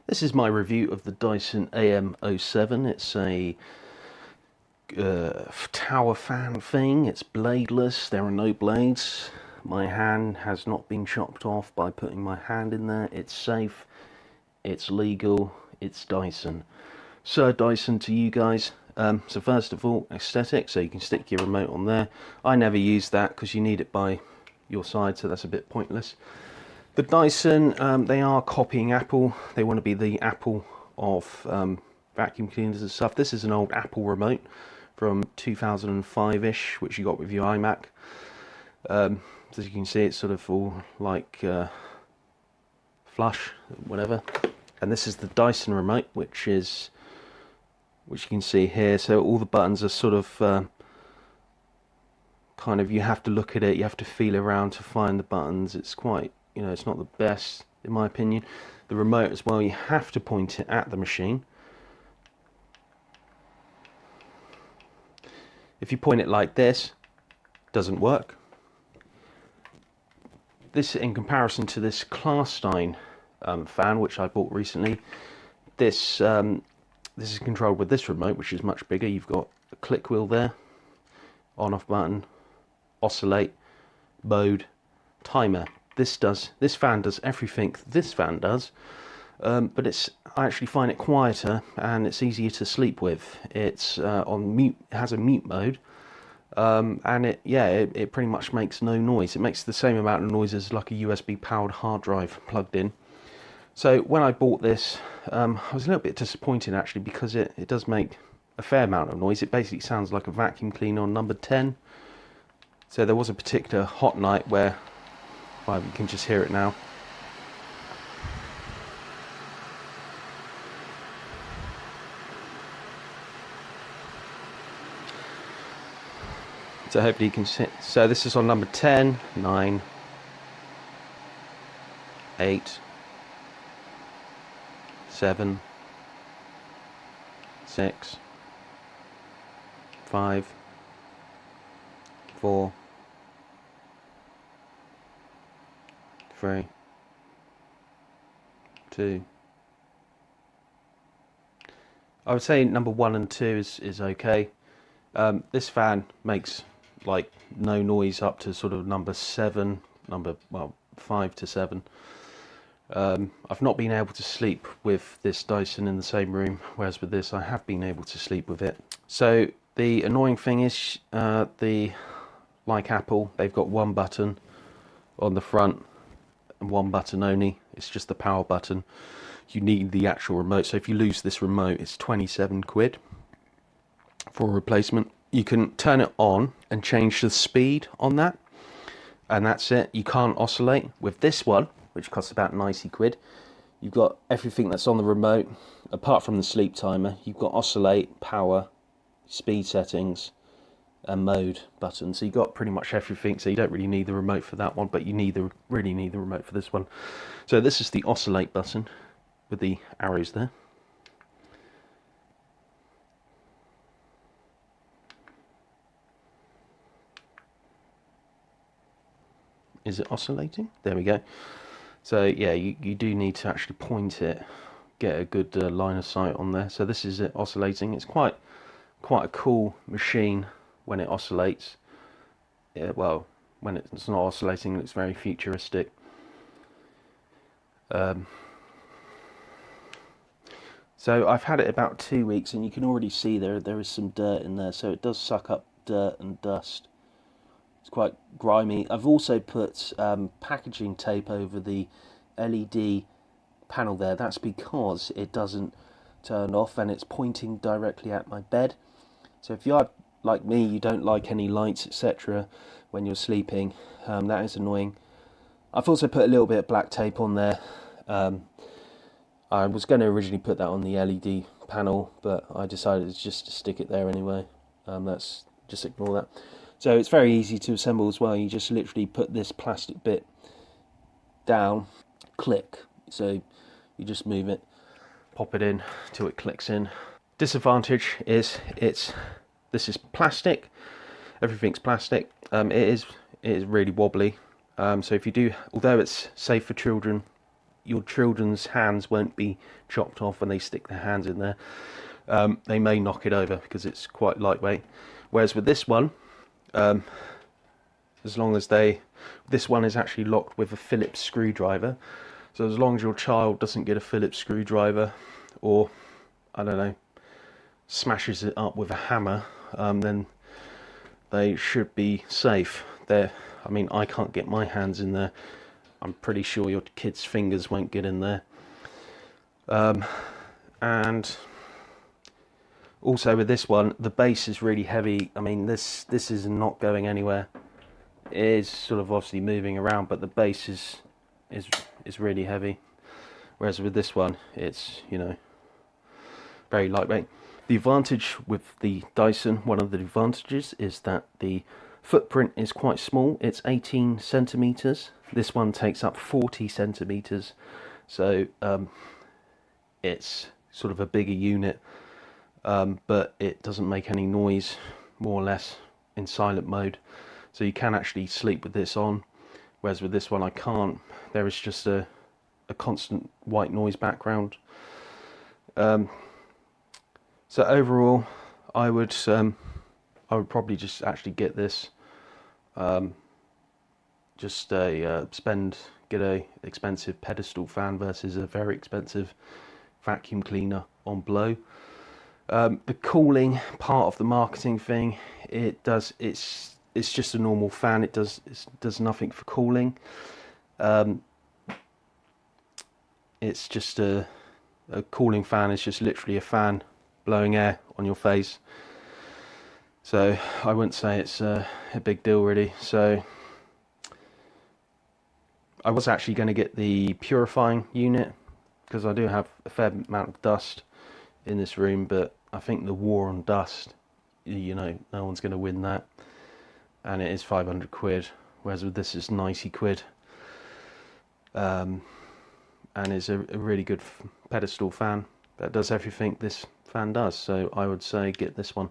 This is my review of the Dyson AM07. It's a tower fan thing. It's bladeless. There are no blades. My hand has not been chopped off by putting my hand in there. It's safe. It's legal. It's Dyson. Sir Dyson to you guys. So first of all, aesthetic. So you can stick your remote on there. I never use that because you need it by your side, so that's a bit pointless. The Dyson, they are copying Apple. They want to be the Apple of vacuum cleaners and stuff. This is an old Apple remote from 2005-ish, which you got with your iMac. As you can see, it's sort of all like flush, whatever. And this is the Dyson remote, which you can see here. So all the buttons are sort of kind of, you have to look at it, you have to feel around to find the buttons. It's quite, it's not the best in my opinion. The remote as well, you have to point it at the machine. If you point it like this, it doesn't work. This, in comparison to this Classtein fan which I bought recently, this is controlled with this remote, which is much bigger. You've got a click wheel there, on off button, oscillate, mode, timer. This fan does everything this fan does, but I actually find it quieter and it's easier to sleep with. It's on mute, it has a mute mode, and it pretty much makes no noise. It makes the same amount of noise as like a USB powered hard drive plugged in. So when I bought this, I was a little bit disappointed actually, because it does make a fair amount of noise. It basically sounds like a vacuum cleaner on number 10. So there was a particular hot night where, well, you can just hear it now. So hopefully you can see. So this is on number 10, 9, 8, 7, 6, 5, 4, 3, 2. I would say number 1 and 2 is okay. This fan makes like no noise up to sort of number 7, 5 to 7. I've not been able to sleep with this Dyson in the same room, whereas with this I have been able to sleep with it. So the annoying thing is, like Apple, they've got one button on the front and one button only. It's just the power button. You need the actual remote. So if you lose this remote, it's 27 quid for a replacement. You can turn it on and change the speed on that, and that's it. You can't oscillate. With this one, which costs about 90 quid, you've got everything that's on the remote apart from the sleep timer. You've got oscillate, power, speed settings and mode button. So you've got pretty much everything, so you don't really need the remote for that one, but you really need the remote for this one. So this is the oscillate button with the arrows there. Is it oscillating? There we go. So yeah, you do need to actually point it, get a good line of sight on there. So this is it oscillating. It's quite a cool machine when it oscillates. Yeah, well, when it's not oscillating, it looks very futuristic. So I've had it about 2 weeks, and you can already see there is some dirt in there. So it does suck up dirt and dust. It's quite grimy. I've also put packaging tape over the LED panel there. That's because it doesn't turn off and it's pointing directly at my bed. So if you're like me, you don't like any lights, etc. when you're sleeping, that is annoying. I've also put a little bit of black tape on there. I was going to originally put that on the LED panel, but I decided just to stick it there anyway. Let's just ignore that. So it's very easy to assemble as well. You just literally put this plastic bit down, click. So you just move it, pop it in till it clicks in. Disadvantage is this is plastic. Everything's plastic. It is really wobbly. So if you do, although it's safe for children your children's hands won't be chopped off when they stick their hands in there. They may knock it over because it's quite lightweight. Whereas with this one, as long as this one is actually locked with a Phillips screwdriver. So as long as your child doesn't get a Phillips screwdriver, or I don't know, smashes it up with a hammer, then they should be safe. I mean, I can't get my hands in there. I'm pretty sure your kids' fingers won't get in there. And also with this one, the base is really heavy. I mean, this is not going anywhere. It is sort of obviously moving around, but the base is really heavy. Whereas with this one, it's, you know, very lightweight. The advantage with the Dyson, one of the advantages, is that the footprint is quite small. It's 18 centimeters. This one takes up 40 centimeters. So it's sort of a bigger unit, but it doesn't make any noise, more or less, in silent mode. So you can actually sleep with this on, whereas with this one I can't. There is just a constant white noise background. So overall, I would probably just actually get this. Get a expensive pedestal fan versus a very expensive vacuum cleaner on blow. The cooling part of the marketing thing, it's just a normal fan. It does nothing for cooling. It's just a cooling fan. It's just literally a fan blowing air on your face. So I wouldn't say it's a big deal really. So I was actually going to get the purifying unit because I do have a fair amount of dust in this room, but I think the war on dust, you know, no one's going to win that, and it is 500 quid, whereas with this it's 90 quid, and it's a really good pedestal fan that does everything this fan does. So I would say get this one.